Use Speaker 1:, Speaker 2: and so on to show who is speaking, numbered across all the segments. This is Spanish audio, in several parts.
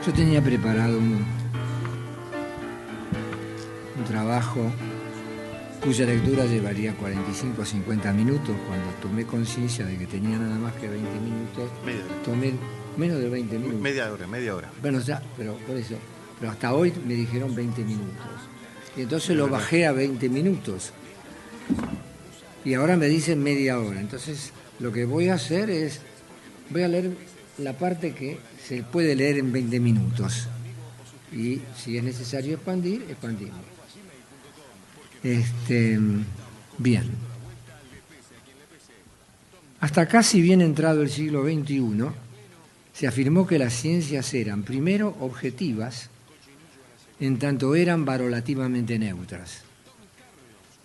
Speaker 1: Yo tenía preparado un trabajo cuya lectura llevaría 45 o 50 minutos. Cuando tomé conciencia de que tenía nada más que 20 minutos, tomé menos de 20 minutos.
Speaker 2: Media hora.
Speaker 1: Bueno, ya, pero por eso. Pero hasta hoy me dijeron 20 minutos. Y entonces lo bajé a 20 minutos. Y ahora me dicen media hora. Entonces lo que voy a hacer es, voy a leer la parte que se puede leer en 20 minutos. Y si es necesario expandir, expandimos. Bien. Hasta casi bien entrado el siglo XXI, se afirmó que las ciencias eran, primero, objetivas, en tanto eran valorlativamente neutras.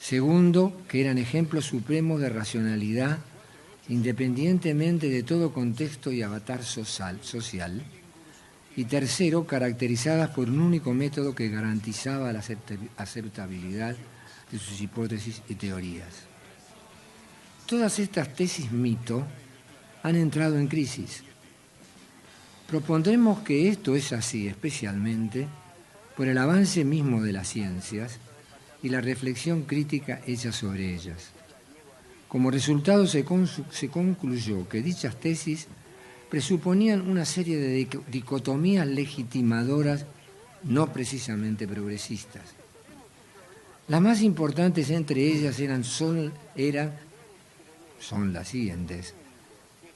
Speaker 1: Segundo, que eran ejemplos supremos de racionalidad, independientemente de todo contexto y avatar social. Y tercero, caracterizadas por un único método que garantizaba la aceptabilidad de sus hipótesis y teorías. Todas estas tesis mito han entrado en crisis. Propondremos que esto es así especialmente por el avance mismo de las ciencias y la reflexión crítica hecha sobre ellas. Como resultado se concluyó que dichas tesis presuponían una serie de dicotomías legitimadoras no precisamente progresistas. Las más importantes entre ellas son las siguientes.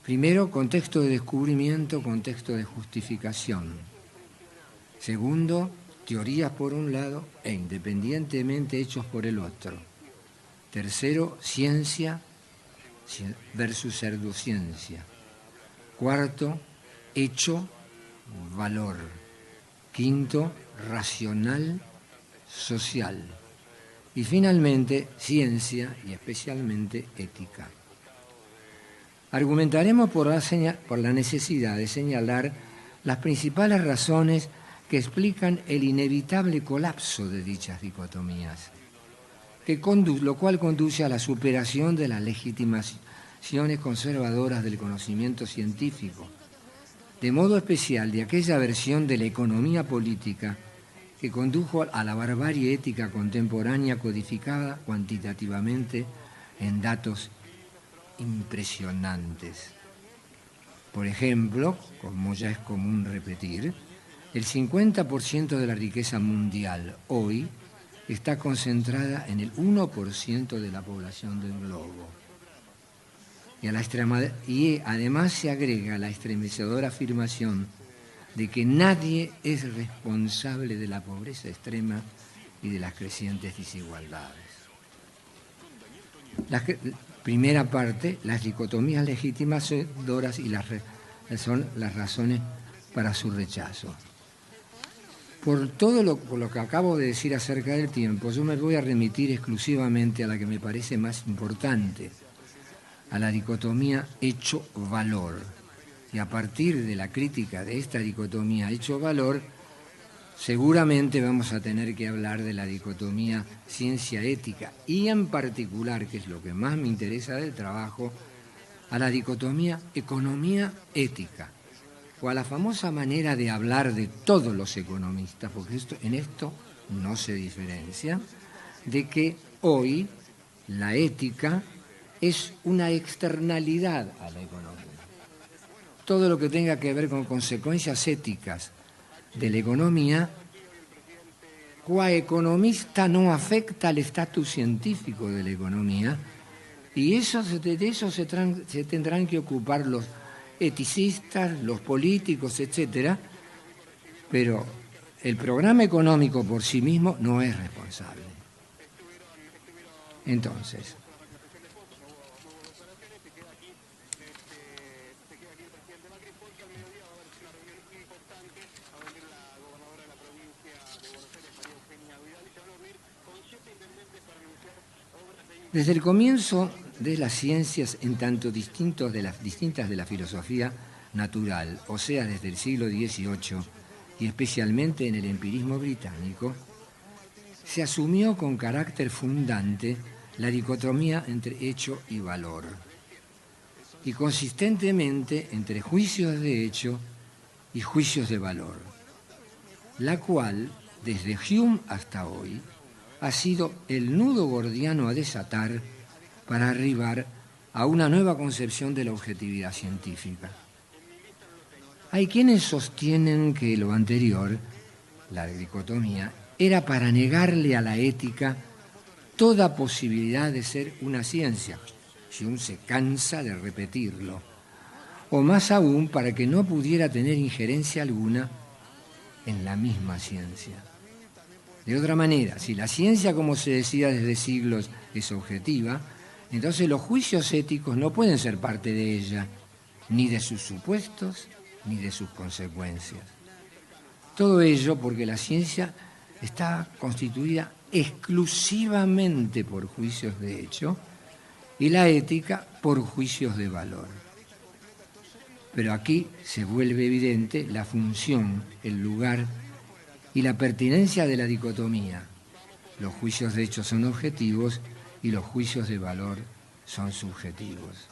Speaker 1: Primero, contexto de descubrimiento, contexto de justificación. Segundo, teorías por un lado e independientemente hechos por el otro. Tercero, ciencia versus pseudociencia. Cuarto, hecho, valor. Quinto, racional, social. Y finalmente, ciencia y especialmente ética. Argumentaremos por la necesidad de señalar las principales razones que explican el inevitable colapso de dichas dicotomías, lo cual conduce a la superación de las legitimaciones conservadoras del conocimiento científico, de modo especial de aquella versión de la economía política que condujo a la barbarie ética contemporánea codificada cuantitativamente en datos impresionantes. Por ejemplo, como ya es común repetir, el 50% de la riqueza mundial hoy está concentrada en el 1% de la población del globo. Y además se agrega la estremecedora afirmación de que nadie es responsable de la pobreza extrema y de las crecientes desigualdades. Primera parte, las dicotomías legitimadoras y son las razones para su rechazo. Por lo que acabo de decir acerca del tiempo, yo me voy a remitir exclusivamente a la que me parece más importante, a la dicotomía hecho-valor. Y a partir de la crítica de esta dicotomía hecho-valor, seguramente vamos a tener que hablar de la dicotomía ciencia-ética y en particular, que es lo que más me interesa del trabajo, a la dicotomía economía-ética, o a la famosa manera de hablar de todos los economistas, porque en esto no se diferencia, de que hoy la ética es una externalidad a la economía. Todo lo que tenga que ver con consecuencias éticas de la economía, qua economista no afecta al estatus científico de la economía, y de eso se tendrán que ocupar los eticistas, los políticos, etcétera, pero el programa económico por sí mismo no es responsable. Entonces, desde el comienzo de las ciencias en tanto distintas de la filosofía natural, o sea, desde el siglo XVIII y especialmente en el empirismo británico, se asumió con carácter fundante la dicotomía entre hecho y valor, y consistentemente entre juicios de hecho y juicios de valor. la cual, desde Hume hasta hoy, ha sido el nudo gordiano a desatar para arribar a una nueva concepción de la objetividad científica. Hay quienes sostienen que lo anterior, la dicotomía, era para negarle a la ética toda posibilidad de ser una ciencia. Hume se cansa de repetirlo. O más aún, para que no pudiera tener injerencia alguna en la misma ciencia. De otra manera, si la ciencia, como se decía desde siglos, es objetiva, entonces los juicios éticos no pueden ser parte de ella, ni de sus supuestos, ni de sus consecuencias. Todo ello porque la ciencia está constituida exclusivamente por juicios de hecho y la ética por juicios de valor. Pero aquí se vuelve evidente la función, el lugar y la pertinencia de la dicotomía. Los juicios de hecho son objetivos y los juicios de valor son subjetivos.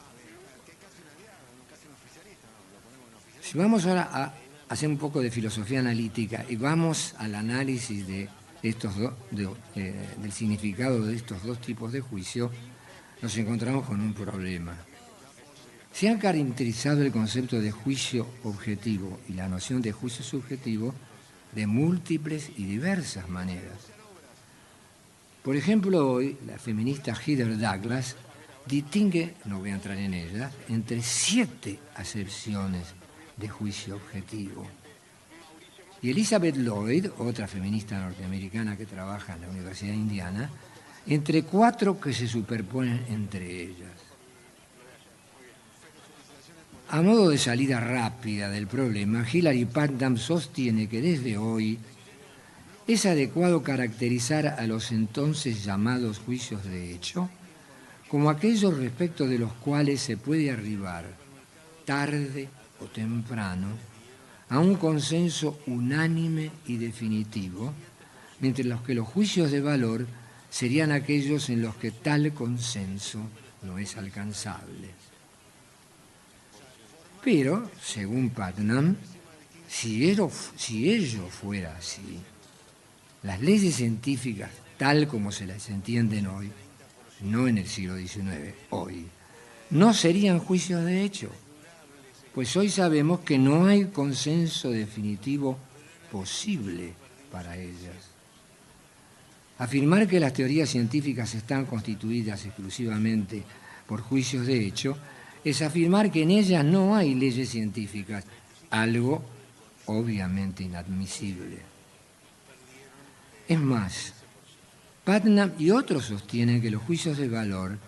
Speaker 1: Si vamos ahora a hacer un poco de filosofía analítica y vamos al análisis de del significado de estos dos tipos de juicio, nos encontramos con un problema. Se ha caracterizado el concepto de juicio objetivo y la noción de juicio subjetivo de múltiples y diversas maneras. Por ejemplo, hoy la feminista Heather Douglas distingue, no voy a entrar en ella, entre 7 acepciones de juicio objetivo. Y Elizabeth Lloyd, otra feminista norteamericana que trabaja en la Universidad de Indiana, entre 4 que se superponen entre ellas. A modo de salida rápida del problema, Hilary Putnam sostiene que desde hoy es adecuado caracterizar a los entonces llamados juicios de hecho como aquellos respecto de los cuales se puede arribar, tarde o temprano, a un consenso unánime y definitivo, mientras que los juicios de valor serían aquellos en los que tal consenso no es alcanzable. Pero, según Putnam, si ello fuera así, las leyes científicas, tal como se las entienden hoy, no en el siglo XIX, hoy, no serían juicios de hecho, pues hoy sabemos que no hay consenso definitivo posible para ellas. Afirmar que las teorías científicas están constituidas exclusivamente por juicios de hecho es afirmar que en ellas no hay leyes científicas, algo obviamente inadmisible. Es más, Putnam y otros sostienen que los juicios de valor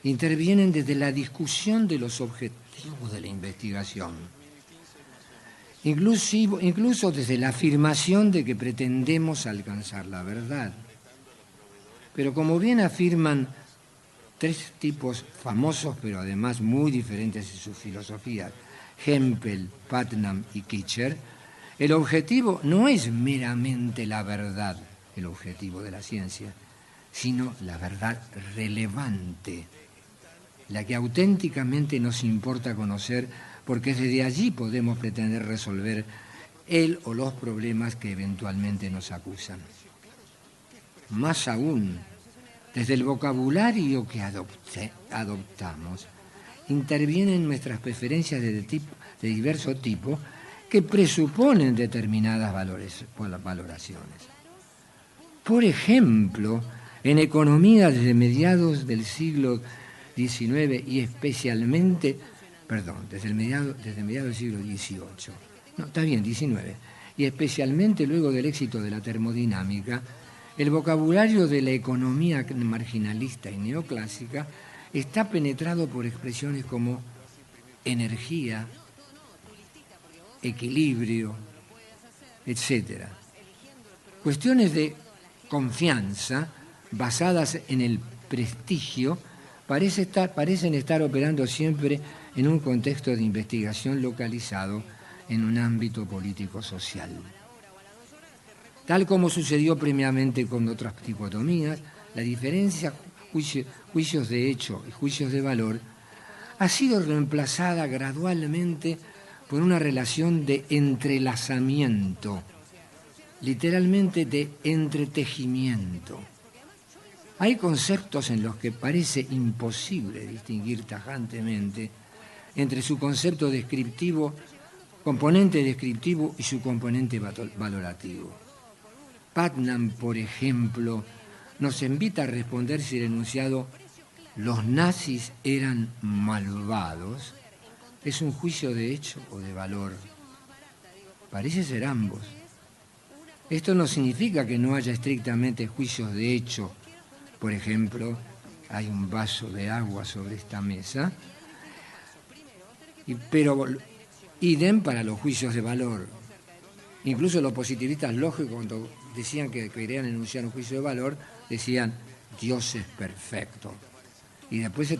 Speaker 1: intervienen desde la discusión de los objetivos de la investigación, incluso desde la afirmación de que pretendemos alcanzar la verdad. Pero como bien afirman 3 tipos famosos, pero además muy diferentes en sus filosofías, Hempel, Putnam y Kitcher, el objetivo no es meramente la verdad, el objetivo de la ciencia, sino la verdad relevante, la que auténticamente nos importa conocer, porque desde allí podemos pretender resolver el o los problemas que eventualmente nos acusan. Más aún, desde el vocabulario que adoptamos, intervienen nuestras preferencias de diverso tipo que presuponen determinadas valoraciones. Por ejemplo, en economía desde mediados del siglo XIX y especialmente, desde mediados del siglo XVIII, XIX, y especialmente luego del éxito de la termodinámica, el vocabulario de la economía marginalista y neoclásica está penetrado por expresiones como energía, equilibrio, etc. Cuestiones de confianza basadas en el prestigio parecen estar operando siempre en un contexto de investigación localizado en un ámbito político-social. Tal como sucedió previamente con otras dicotomías, la diferencia juicios de hecho y juicios de valor ha sido reemplazada gradualmente por una relación de entrelazamiento literalmente de entretejimiento. Hay conceptos en los que parece imposible distinguir tajantemente entre su concepto descriptivo, componente descriptivo y su componente valorativo. Putnam, por ejemplo, nos invita a responder si el enunciado «los nazis eran malvados» es un juicio de hecho o de valor. Parece ser ambos. Esto no significa que no haya estrictamente juicios de hecho. Por ejemplo, hay un vaso de agua sobre esta mesa, pero idem para los juicios de valor. Incluso los positivistas lógicos, cuando decían que querían enunciar un juicio de valor, decían Dios es perfecto. Y después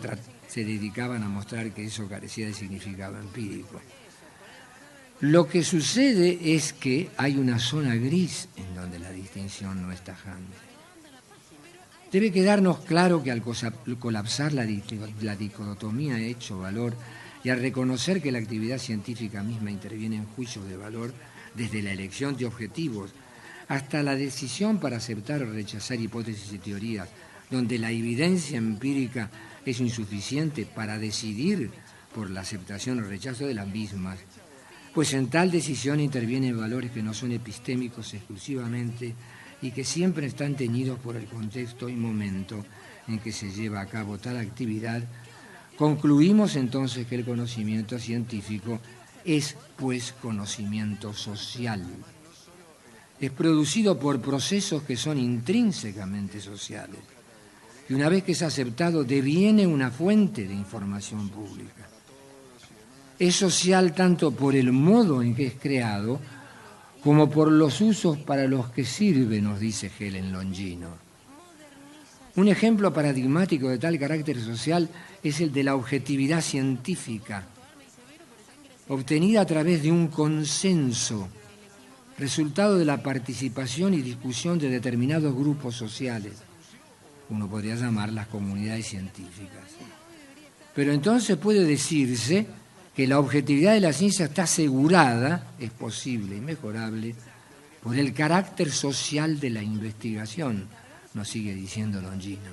Speaker 1: se dedicaban a mostrar que eso carecía de significado empírico. Lo que sucede es que hay una zona gris en donde la distinción no es tajante. Debe quedarnos claro que al colapsar la dicotomía hecho-valor y al reconocer que la actividad científica misma interviene en juicios de valor desde la elección de objetivos hasta la decisión para aceptar o rechazar hipótesis y teorías, donde la evidencia empírica es insuficiente para decidir por la aceptación o rechazo de las mismas, pues en tal decisión intervienen valores que no son epistémicos exclusivamente y que siempre están teñidos por el contexto y momento en que se lleva a cabo tal actividad. Concluimos entonces que el conocimiento científico es, pues, conocimiento social. Es producido por procesos que son intrínsecamente sociales. Y una vez que es aceptado, deviene una fuente de información pública. Es social tanto por el modo en que es creado, como por los usos para los que sirve, nos dice Helen Longino. Un ejemplo paradigmático de tal carácter social es el de la objetividad científica, obtenida a través de un consenso, resultado de la participación y discusión de determinados grupos sociales. Uno podría llamar las comunidades científicas. Pero entonces puede decirse que la objetividad de la ciencia está asegurada, es posible y mejorable, por el carácter social de la investigación, nos sigue diciendo Longino.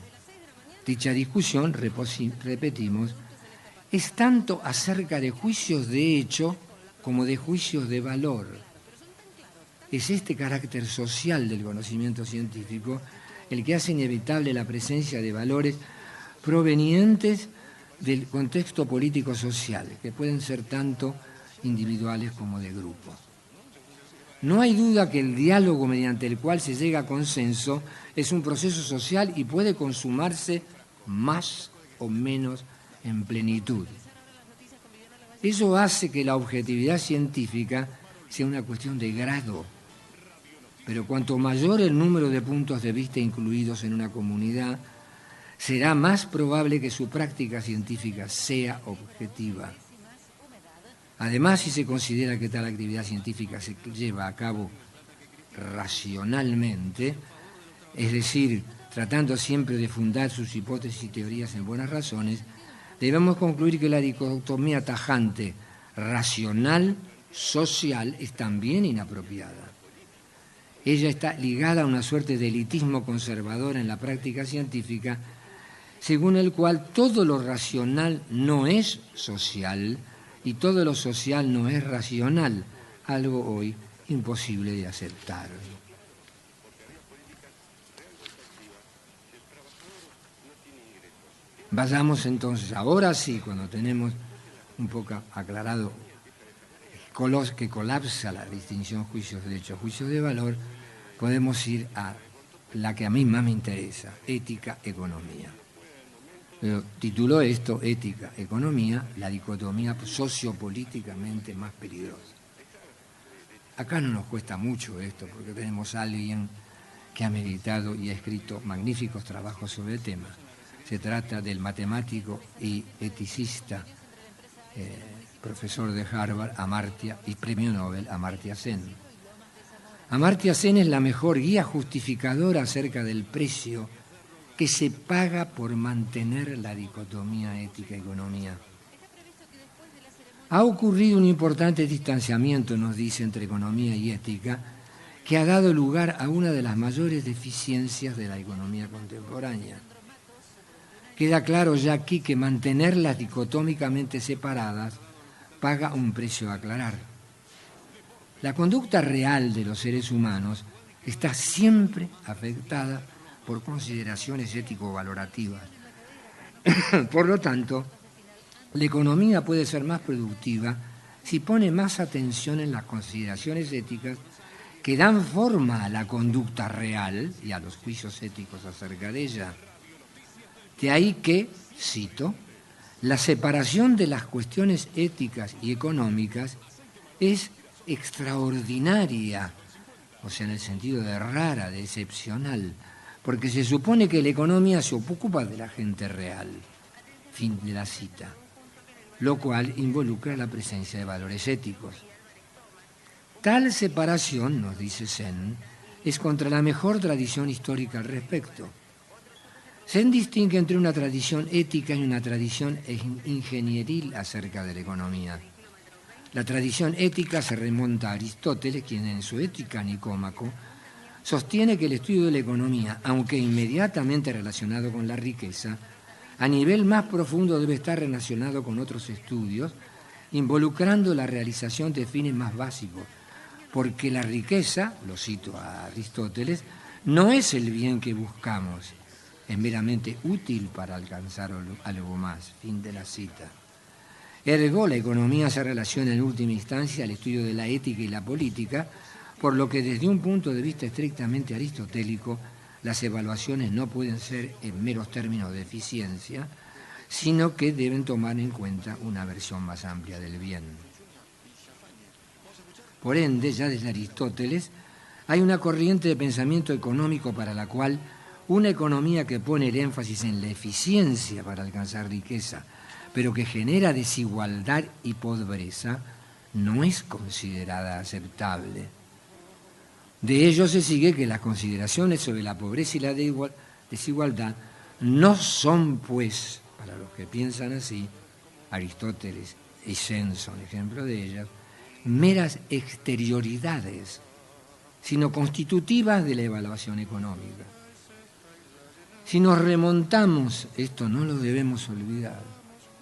Speaker 1: Dicha discusión, repetimos, es tanto acerca de juicios de hecho como de juicios de valor. Es este carácter social del conocimiento científico el que hace inevitable la presencia de valores provenientes del contexto político-social, que pueden ser tanto individuales como de grupo. No hay duda que el diálogo mediante el cual se llega a consenso es un proceso social y puede consumarse más o menos en plenitud. Eso hace que la objetividad científica sea una cuestión de grado. Pero cuanto mayor el número de puntos de vista incluidos en una comunidad, será más probable que su práctica científica sea objetiva. Además, si se considera que tal actividad científica se lleva a cabo racionalmente, es decir, tratando siempre de fundar sus hipótesis y teorías en buenas razones, debemos concluir que la dicotomía tajante racional-social es también inapropiada. Ella está ligada a una suerte de elitismo conservador en la práctica científica, según el cual todo lo racional no es social y todo lo social no es racional, algo hoy imposible de aceptar. Vayamos entonces, ahora sí, cuando tenemos un poco aclarado que colapsa la distinción juicios de hecho, juicios de valor, podemos ir a la que a mí más me interesa, ética, economía. Titulo esto, ética, economía, la dicotomía sociopolíticamente más peligrosa. Acá no nos cuesta mucho esto, porque tenemos a alguien que ha meditado y ha escrito magníficos trabajos sobre el tema. Se trata del matemático y eticista, profesor de Harvard, Amartya, y premio Nobel, Amartya Sen. Amartya Sen es la mejor guía justificadora acerca del precio que se paga por mantener la dicotomía ética-economía. Ha ocurrido un importante distanciamiento, nos dice, entre economía y ética, que ha dado lugar a una de las mayores deficiencias de la economía contemporánea. Queda claro ya aquí que mantenerlas dicotómicamente separadas paga un precio a aclarar. La conducta real de los seres humanos está siempre afectada por consideraciones ético-valorativas. Por lo tanto, la economía puede ser más productiva si pone más atención en las consideraciones éticas que dan forma a la conducta real y a los juicios éticos acerca de ella. De ahí que, cito, la separación de las cuestiones éticas y económicas es extraordinaria, o sea, en el sentido de rara, de excepcional, porque se supone que la economía se ocupa de la gente real. Fin de la cita. Lo cual involucra la presencia de valores éticos. Tal separación, nos dice Sen, es contra la mejor tradición histórica al respecto. Sen distingue entre una tradición ética y una tradición ingenieril acerca de la economía. La tradición ética se remonta a Aristóteles, quien en su Ética Nicómaco sostiene que el estudio de la economía, aunque inmediatamente relacionado con la riqueza, a nivel más profundo debe estar relacionado con otros estudios, involucrando la realización de fines más básicos, porque la riqueza, lo cito a Aristóteles, no es el bien que buscamos, es meramente útil para alcanzar algo más. Fin de la cita. Ergo, la economía se relaciona en última instancia al estudio de la ética y la política, por lo que desde un punto de vista estrictamente aristotélico, las evaluaciones no pueden ser en meros términos de eficiencia, sino que deben tomar en cuenta una versión más amplia del bien. Por ende, ya desde Aristóteles, hay una corriente de pensamiento económico para la cual una economía que pone el énfasis en la eficiencia para alcanzar riqueza, pero que genera desigualdad y pobreza, no es considerada aceptable. De ello se sigue que las consideraciones sobre la pobreza y la desigualdad no son, pues, para los que piensan así, Aristóteles y Sen son ejemplo de ellas, meras exterioridades, sino constitutivas de la evaluación económica. Si nos remontamos, esto no lo debemos olvidar,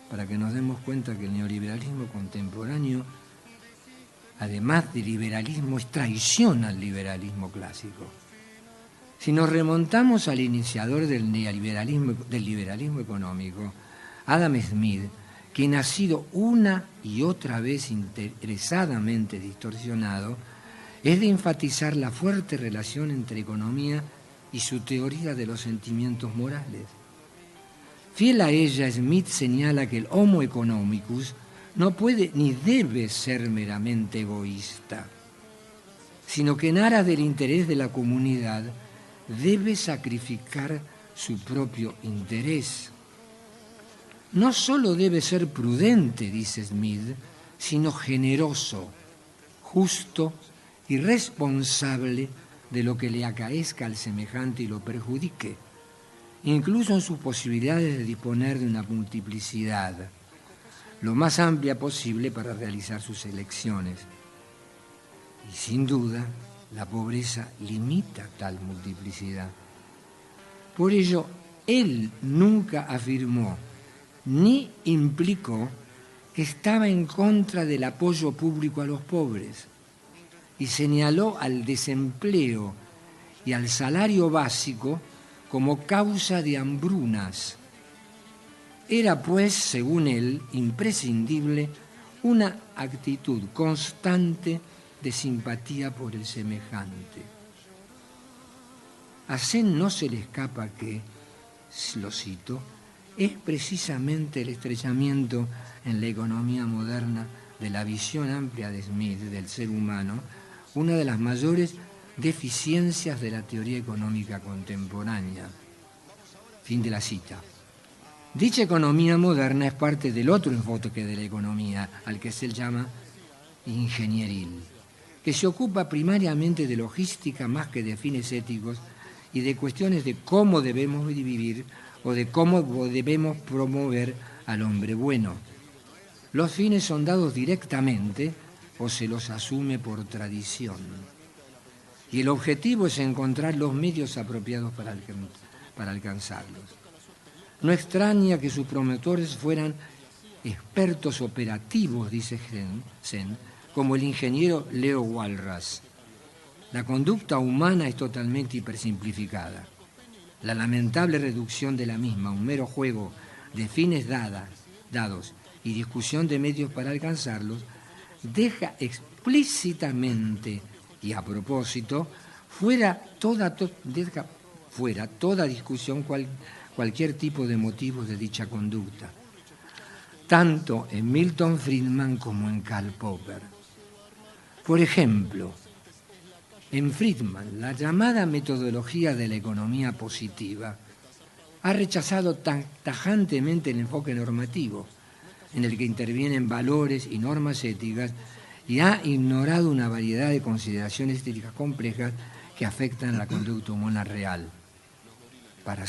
Speaker 1: para que nos demos cuenta que el neoliberalismo contemporáneo, además de liberalismo, es traición al liberalismo clásico. Si nos remontamos al iniciador del liberalismo económico, Adam Smith, quien ha sido una y otra vez interesadamente distorsionado, es de enfatizar la fuerte relación entre economía y su teoría de los sentimientos morales. Fiel a ella, Smith señala que el Homo economicus no puede ni debe ser meramente egoísta, sino que en aras del interés de la comunidad debe sacrificar su propio interés. No solo debe ser prudente, dice Smith, sino generoso, justo y responsable de lo que le acaezca al semejante y lo perjudique, incluso en sus posibilidades de disponer de una multiplicidad lo más amplia posible para realizar sus elecciones. Y sin duda, la pobreza limita tal multiplicidad. Por ello, él nunca afirmó ni implicó que estaba en contra del apoyo público a los pobres y señaló al desempleo y al salario básico como causa de hambrunas. Era, pues, según él, imprescindible una actitud constante de simpatía por el semejante. A Sen no se le escapa que, lo cito, es precisamente el estrechamiento en la economía moderna de la visión amplia de Smith del ser humano una de las mayores deficiencias de la teoría económica contemporánea. Fin de la cita. Dicha economía moderna es parte del otro enfoque de la economía, al que se llama ingenieril, que se ocupa primariamente de logística más que de fines éticos y de cuestiones de cómo debemos vivir o de cómo debemos promover al hombre bueno. Los fines son dados directamente o se los asume por tradición. y el objetivo es encontrar los medios apropiados para alcanzarlos. No extraña que sus promotores fueran expertos operativos, dice Sen, como el ingeniero Leo Walras. La conducta humana es totalmente hipersimplificada. La lamentable reducción de la misma, un mero juego de fines dados y discusión de medios para alcanzarlos, deja explícitamente y a propósito deja fuera toda discusión cualquier tipo de motivos de dicha conducta, tanto en Milton Friedman como en Karl Popper. Por ejemplo, en Friedman, la llamada metodología de la economía positiva ha rechazado tajantemente el enfoque normativo, en el que intervienen valores y normas éticas, y ha ignorado una variedad de consideraciones éticas complejas que afectan a la conducta humana real. Para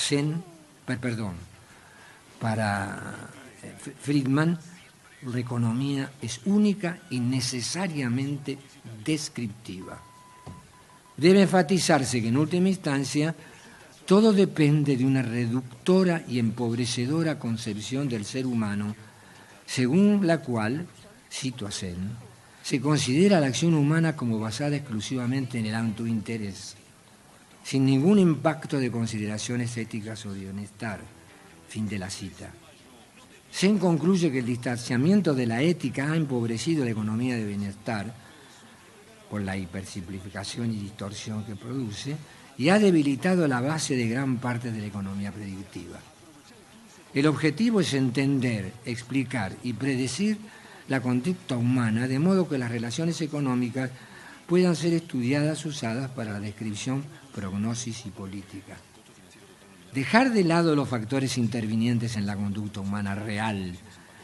Speaker 1: Friedman, la economía es única y necesariamente descriptiva. Debe enfatizarse que en última instancia todo depende de una reductora y empobrecedora concepción del ser humano, según la cual, cito a Sen, se considera la acción humana como basada exclusivamente en el autointerés, sin ningún impacto de consideraciones éticas o de bienestar. Fin de la cita. Sen concluye que el distanciamiento de la ética ha empobrecido la economía de bienestar por la hipersimplificación y distorsión que produce y ha debilitado la base de gran parte de la economía predictiva. El objetivo es entender, explicar y predecir la conducta humana de modo que las relaciones económicas puedan ser estudiadas, usadas para la descripción, prognosis y política. Dejar de lado los factores intervinientes en la conducta humana real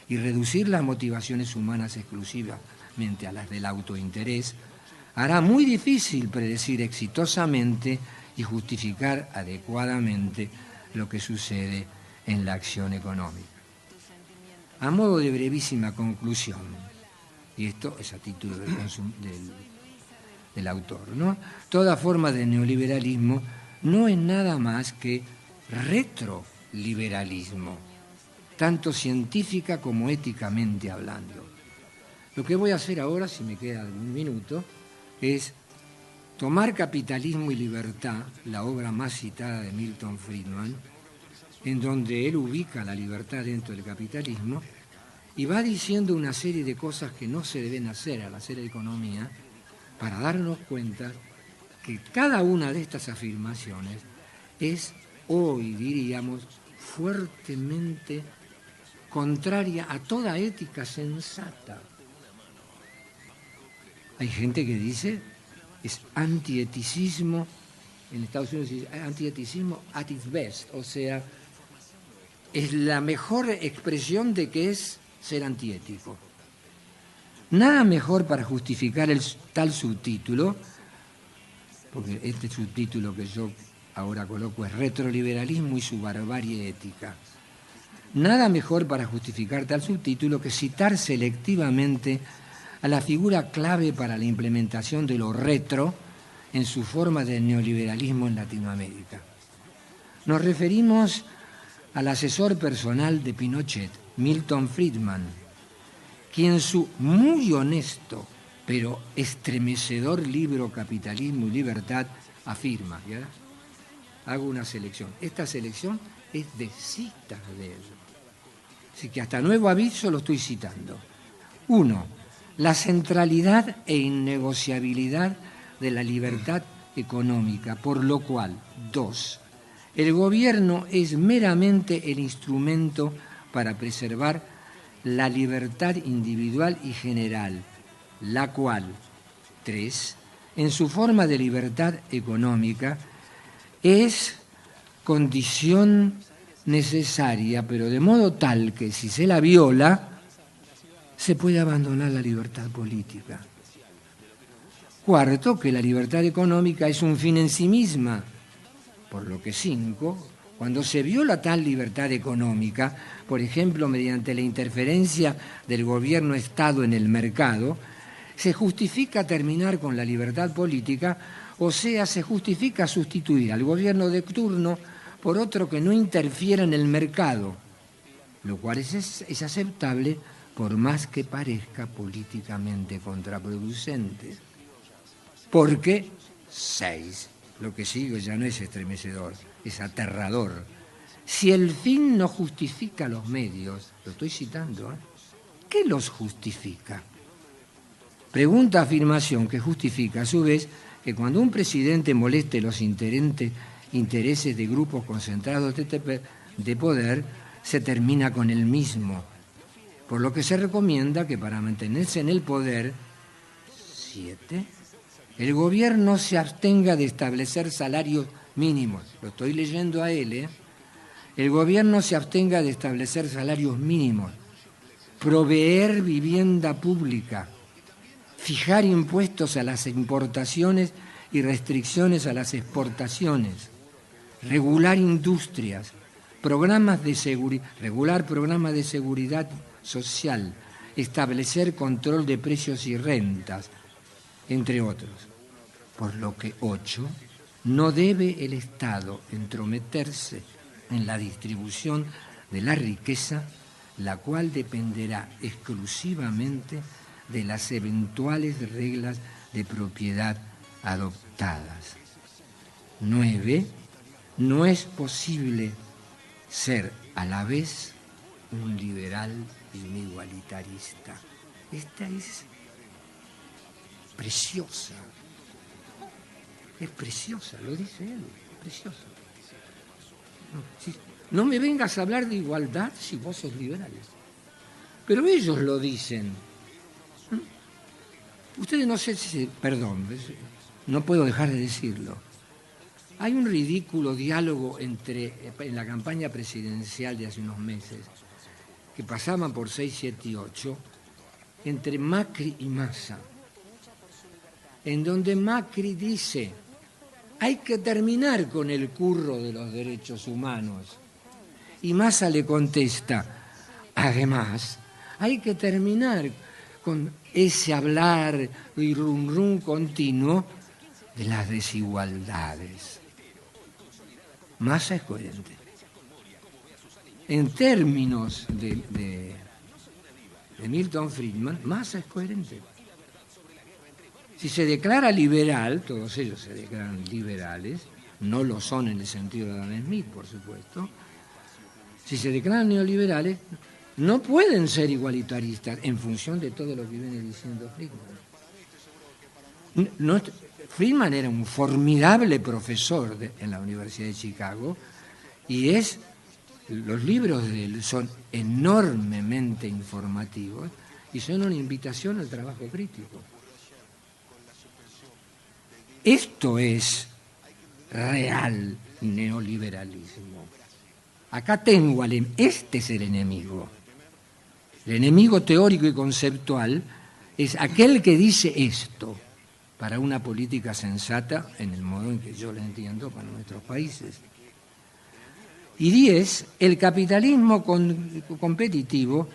Speaker 1: y reducir las motivaciones humanas exclusivamente a las del autointerés hará muy difícil predecir exitosamente y justificar adecuadamente lo que sucede en la acción económica. A modo de brevísima conclusión, y esto es a título del autor, ¿no? Toda forma de neoliberalismo no es nada más que retroliberalismo, tanto científica como éticamente hablando. Lo que voy a hacer ahora, si me queda un minuto, es tomar Capitalismo y Libertad, la obra más citada de Milton Friedman, en donde él ubica la libertad dentro del capitalismo y va diciendo una serie de cosas que no se deben hacer al hacer economía para darnos cuenta que cada una de estas afirmaciones es, hoy diríamos, fuertemente contraria a toda ética sensata. Hay gente que dice es antieticismo, en Estados Unidos dice antieticismo at its best, o sea, es la mejor expresión de que es ser antiético. Nada mejor para justificar tal subtítulo, porque este subtítulo que yo ahora coloco es Retroliberalismo y su barbarie ética. Nada mejor para justificar tal subtítulo que citar selectivamente a la figura clave para la implementación de lo retro en su forma de neoliberalismo en Latinoamérica. Nos referimos al asesor personal de Pinochet, Milton Friedman, quien su muy honesto pero estremecedor libro Capitalismo y Libertad afirma, ¿ya? Hago una selección. Esta selección es de citas de él. Así que hasta nuevo aviso lo estoy citando. 1. La centralidad e innegociabilidad de la libertad económica, por lo cual, 2. El gobierno es meramente el instrumento para preservar la libertad individual y general, la cual, 3, en su forma de libertad económica, es condición necesaria, pero de modo tal que si se la viola, se puede abandonar la libertad política. 4, que la libertad económica es un fin en sí misma, por lo que 5, cuando se viola tal libertad económica, por ejemplo, mediante la interferencia del gobierno-Estado en el mercado, se justifica terminar con la libertad política O sea, se justifica sustituir al gobierno de turno por otro que no interfiera en el mercado, lo cual es aceptable por más que parezca políticamente contraproducente. Porque 6, lo que sigue ya no es estremecedor, es aterrador. Si el fin no justifica los medios, lo estoy citando, ¿qué los justifica? Pregunta afirmación que justifica a su vez que cuando un presidente moleste los intereses de grupos concentrados de poder, se termina con el mismo. Por lo que se recomienda que para mantenerse en el poder, 7, el gobierno se abstenga de establecer salarios mínimos. Lo estoy leyendo a él, El gobierno se abstenga de establecer salarios mínimos, proveer vivienda pública, fijar impuestos a las importaciones y restricciones a las exportaciones, regular industrias, regular programas de seguridad social, establecer control de precios y rentas, entre otros. Por lo que 8, no debe el Estado entrometerse en la distribución de la riqueza, la cual dependerá exclusivamente de las eventuales reglas de propiedad adoptadas. 9. No es posible ser a la vez un liberal y un igualitarista. Esta es preciosa. Es preciosa, lo dice él, es preciosa. No me vengas a hablar de igualdad si vos sos liberal. Pero ellos lo dicen. Ustedes no sé si... Perdón, no puedo dejar de decirlo. Hay un ridículo diálogo en la campaña presidencial de hace unos meses, que pasaban por 6, 7 y 8, entre Macri y Massa, en donde Macri dice: hay que terminar con el curro de los derechos humanos. Y Massa le contesta: además, hay que terminar con ese hablar y rum continuo de las desigualdades. Massa es coherente. En términos de Milton Friedman, Massa es coherente. Si se declara liberal, todos ellos se declaran liberales, no lo son en el sentido de Adam Smith, por supuesto. Si se declaran neoliberales, no pueden ser igualitaristas en función de todo lo que viene diciendo Friedman. Friedman era un formidable profesor en la Universidad de Chicago y los libros de él son enormemente informativos y son una invitación al trabajo crítico. Esto es real neoliberalismo. Acá tengo este es el enemigo. El enemigo teórico y conceptual es aquel que dice esto para una política sensata en el modo en que yo la entiendo para nuestros países. Y 10, el capitalismo competitivo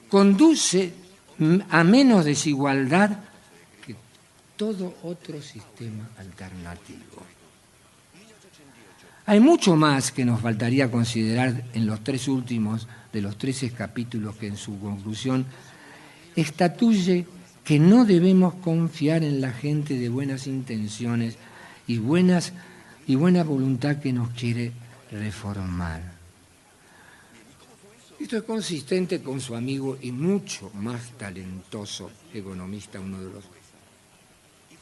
Speaker 1: conduce a menos desigualdad que todo otro sistema alternativo. Hay mucho más que nos faltaría considerar en los 3 últimos de los 13 capítulos que en su conclusión estatuye que no debemos confiar en la gente de buenas intenciones y buena voluntad que nos quiere reformar. Esto es consistente con su amigo y mucho más talentoso economista, uno de los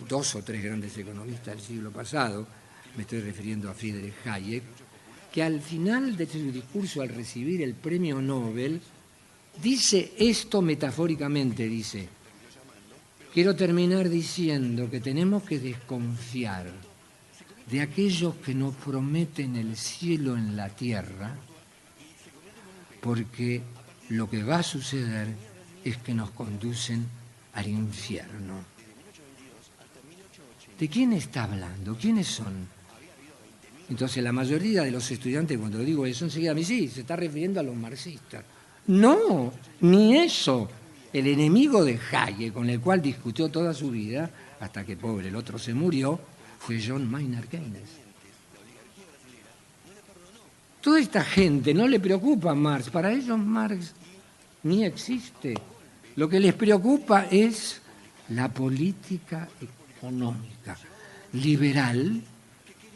Speaker 1: 2 o 3 grandes economistas del siglo pasado, me estoy refiriendo a Friedrich Hayek, que al final de su discurso al recibir el premio Nobel dice esto metafóricamente, dice: quiero terminar diciendo que tenemos que desconfiar de aquellos que nos prometen el cielo en la tierra, porque lo que va a suceder es que nos conducen al infierno. ¿De quién está hablando? ¿Quiénes son? Entonces la mayoría de los estudiantes, cuando digo eso, enseguida me dicen: sí, se está refiriendo a los marxistas. No, ni eso. El enemigo de Hayek, con el cual discutió toda su vida, hasta que, pobre, el otro se murió, fue John Maynard Keynes. Toda esta gente no le preocupa a Marx, para ellos Marx ni existe. Lo que les preocupa es la política económica liberal.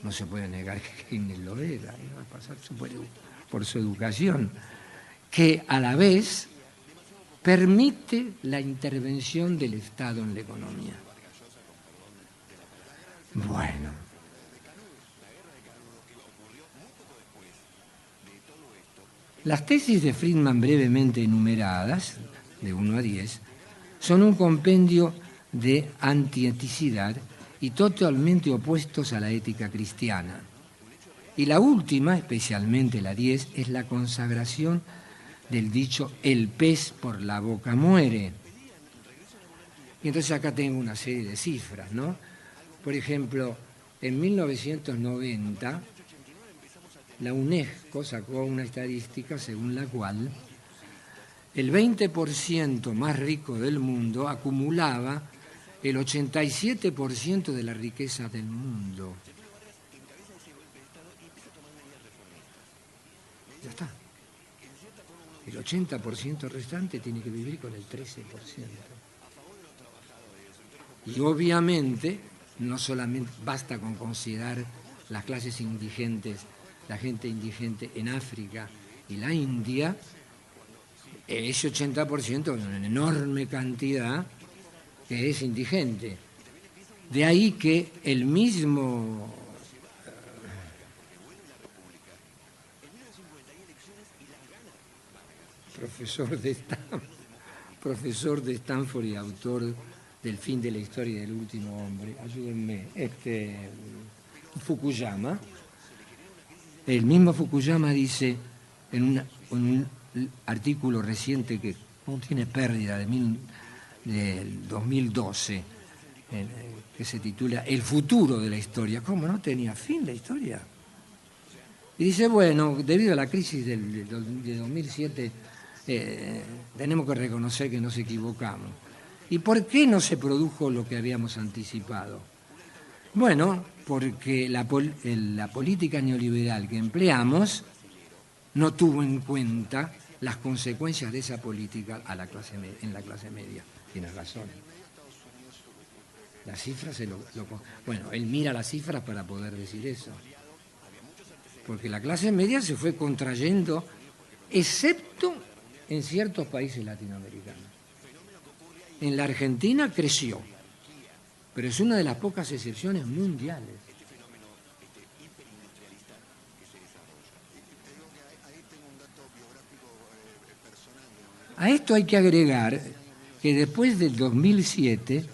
Speaker 1: No se puede negar que Keynes lo era, iba a pasar por su educación, que a la vez permite la intervención del Estado en la economía. Bueno. Las tesis de Friedman brevemente enumeradas, de 1 a 10, son un compendio de antieticidad y totalmente opuestos a la ética cristiana. Y la última, especialmente la 10, es la consagración del dicho «el pez por la boca muere». Y entonces acá tengo una serie de cifras, ¿no? Por ejemplo, en 1990, la UNESCO sacó una estadística según la cual el 20% más rico del mundo acumulaba el 87% de la riqueza del mundo. Ya está. El 80% restante tiene que vivir con el 13%. Y obviamente, no solamente basta con considerar las clases indigentes, la gente indigente en África y la India, ese 80% es una enorme cantidad que es indigente. De ahí que el mismo profesor de Stanford y autor del Fin de la historia del último hombre, ayúdenme, Fukuyama. El mismo Fukuyama dice en un artículo reciente que no tiene pérdida del 2012, que se titula El futuro de la historia. ¿Cómo no tenía fin la historia? Y dice, bueno, debido a la crisis de 2007, tenemos que reconocer que nos equivocamos. ¿Y por qué no se produjo lo que habíamos anticipado? Bueno, porque la política neoliberal que empleamos no tuvo en cuenta las consecuencias de esa política en la clase media. Tienes razón. Las cifras bueno, él mira las cifras para poder decir eso. Porque la clase media se fue contrayendo, excepto en ciertos países latinoamericanos. En la Argentina creció, pero es una de las pocas excepciones mundiales. A esto hay que agregar que después del 2007,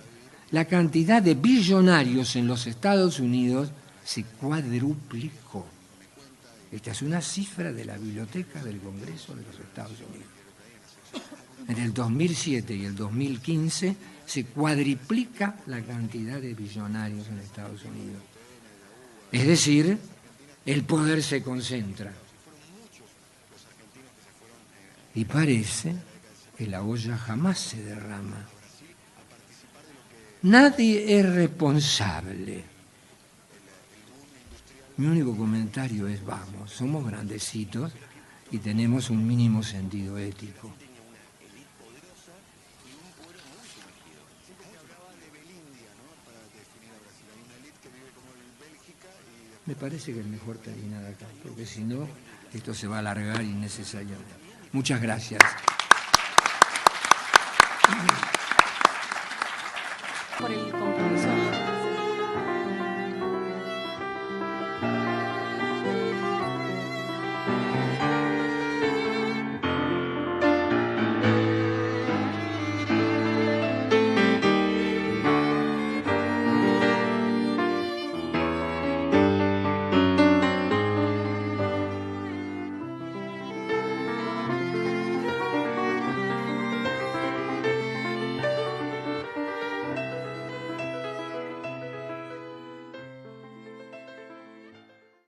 Speaker 1: la cantidad de billonarios en los Estados Unidos se cuadruplicó. Esta es una cifra de la Biblioteca del Congreso de los Estados Unidos. En el 2007 y el 2015 se cuadriplica la cantidad de billonarios en Estados Unidos. Es decir, el poder se concentra. Y parece que la olla jamás se derrama. Nadie es responsable. Mi único comentario es, vamos, somos grandecitos y tenemos un mínimo sentido ético. Me parece que es mejor terminar acá, porque si no, esto se va a alargar innecesariamente. Muchas gracias.
Speaker 2: Por el